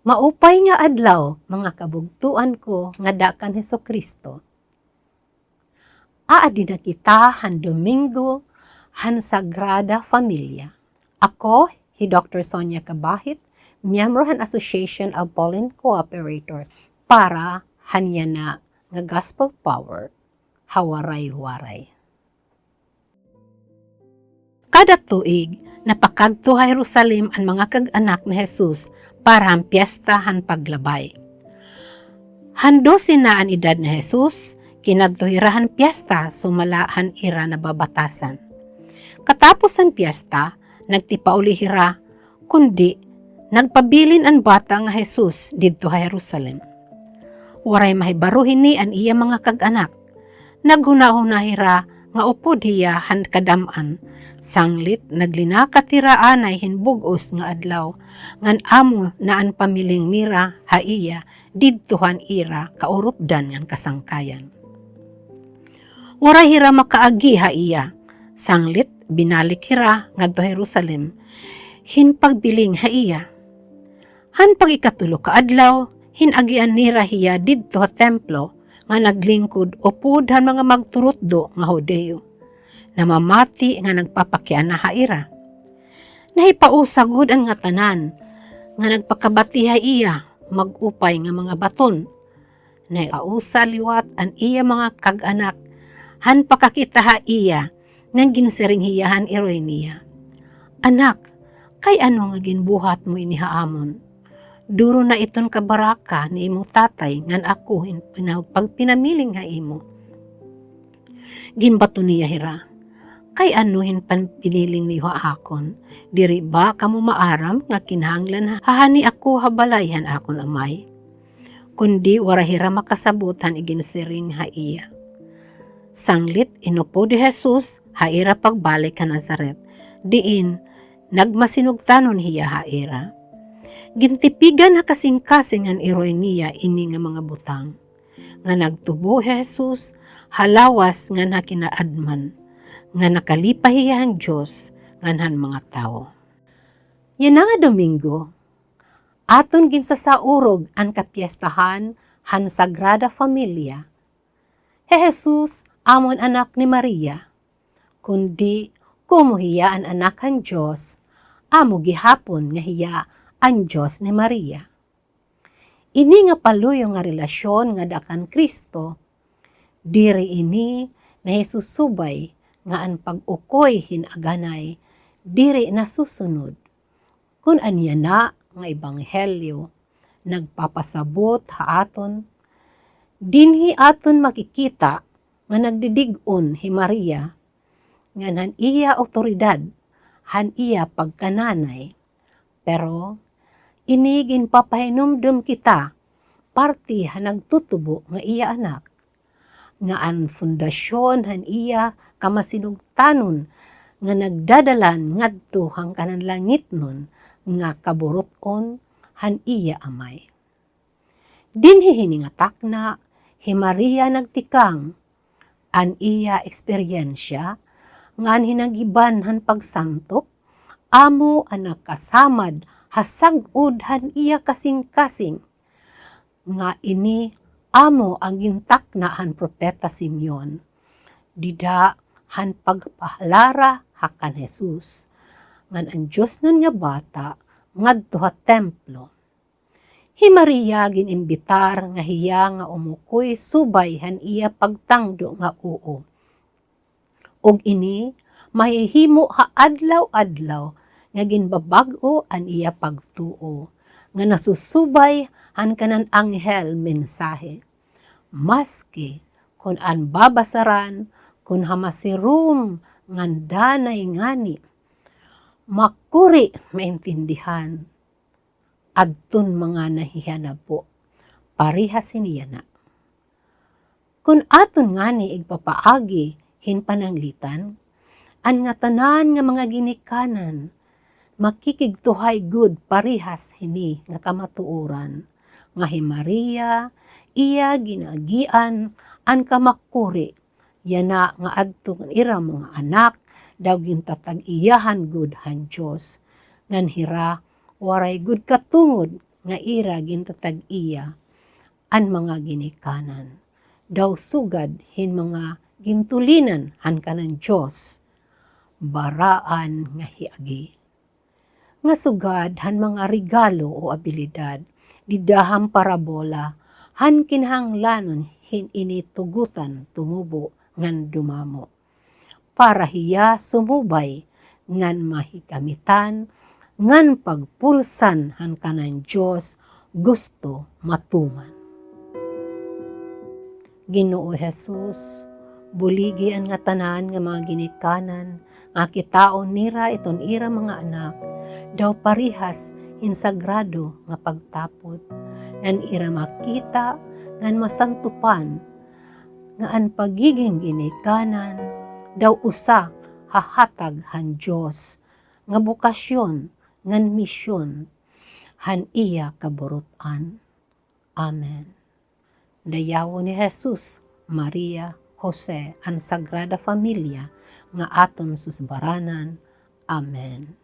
Maupay nga adlaw, mga kabugtuan ko nga dakan Hesukristo. Aadi na kita han Domingo, han Sagrada Familia. Ako, si Dr. Sonia Cabahit, miyembro han Association of Pauline Cooperators para hanya na nga gospel power, hawaray-waray. Kada tuig, napakadto sa Jerusalem ang mga kag-anak ni Jesus para ang piyestahan paglabay. Hando sinaan edad ni Jesus, kinadtuhirahan piyesta sumalahan ira na babatasan. Katapos ang piyesta, nagtipaulihira, kundi nagpabilin ang bata nga Jesus didto sa Jerusalem. Waray mahibaruhin ni an iya mga kag-anak, naghunahunahira nga upod hiya han kadaman, sanglit naglinakatiraan ay hinbugos nga adlaw, ngan amo na ang pamiling nira haiya didtuhan ira kaurupdan ngan kasangkayan. Waray hira makaagi haiya, sanglit binalik hira ngadto Jerusalem, hinpagbiling haiya. Han pag ikatulo ka adlaw, hinagian nira hiya didto sa templo, nga naglingkod upod han mga magturutdo nga Hodeo, na mamati nga nagpapakian na haira. Nahipausagod ang nga tanan, nga nagpakabatiha iya, magupay nga mga baton. Naipausa liwat ang iya mga kag-anak, han pakakitaha iya, nang ginsiring hiyahan iroy niya. Anak, kay ano nga ginbuhat mo inihaamon? Duro na iton kabaraka ni imo tatay ngan ako pag pinamiling nga imo. Ginbato niya hira, kay anuhin pan piniling niyo akon, diri ba kamo maaram nga kinahanglan hahani ako habalayhan akon amay? Kundi warahira makasabutan iginsiring ha iya. Sanglit inupo di Jesus haira pagbalik ka Nazaret, diin nagmasinugtanon hiya haira. Gintipigan na kasing-kasing ang iroy niya ini nga mga butang. Nga nagtubo Jesus, halawas nga nakinaadman, nga nakalipahiya ang Diyos, nga han mga tao. Yan nga Domingo, aton ginsasaurog ang kapiestahan han Sagrada Familia. Jesus, amon anak ni Maria, kundi kumuhiya ang anak han Diyos, amo gihapon nga hiya ang Diyos ni Maria. Ini nga paluyo nga relasyon nga dakan Kristo, diri ini na Jesusubay nga ang pag-ukoy hinaganay, diri nasusunod. Kung anya na nga ebanghelyo, nagpapasabot haaton, dinhi aton makikita nga nagdidig-on hi Maria, nga han iya otoridad, han iya pagkananay, pero inigin papahinumdum kita, parti han nagtutubo nga iya anak. Nga an fundasyon han iya kamasinugtanon nga nagdadalan ngadto hangkanan langit nun nga kaburoton han iya amay. Dinhi hiningatak na hi Maria nagtikang an iya eksperyensya nga hinagiban han pagsantop, amo anak kasamad hasagud han iya kasing-kasing, nga ini amo ang gintak na han propeta Simeon, dida han pagpahalara hakan Jesus, ngan ang Diyos nun nga bata ngadto ha templo. Hi Maria ginimbitar nga hiya nga umukoy subay han iya pagtangdo nga oo. Og ini mahihimo ha adlaw-adlaw nga ginbabag-o an iya pagtuo, nga nasusubay han kanan anghel mensahe. Maski kun an babasaran, kun hamasirum ngan danay ngani, makuri maintindihan, adtun mga nahihanabo, parihas niya na. Kun aton ngani igpapaagi hinpananglitan, an nga tanan nga mga ginikanan, makikigtuhay good parihas hini nga kamatuoran, nga hi Maria, iya ginagian an kamakuri, Yana nga adtong ira mga anak, daw gintatag iyahan gud han Dios. Ngan hira, waray gud katungod nga ira gintatag iya an mga ginikanan. Daw sugad hin mga gintulinan han kanan Dios. Baraan nga hiagi. Nga sugad han mga regalo o abilidad, didahang parabola, han kinahanglanon hin initugutan tumubo ngan dumamo. Para hiya sumubay ngan mahigamitan, ngan pagpulsan han kanan Dios gusto matuman. Ginoo Jesus, buligi an nga tanan nga mga ginikanan, nga kitaon nira iton ira mga anak, daw parihas insagrado nga pagtapot, ngan ira makita, ngan masantupan, nga an pagiging ginikanan, daw usa hahatag han Dios, nga bukasyon, ngan misyon, han iya kaburutan. Amen. Dayawo ni Jesus, Maria, Jose, ang Sagrada Familia, nga aton susbaranan. Amen.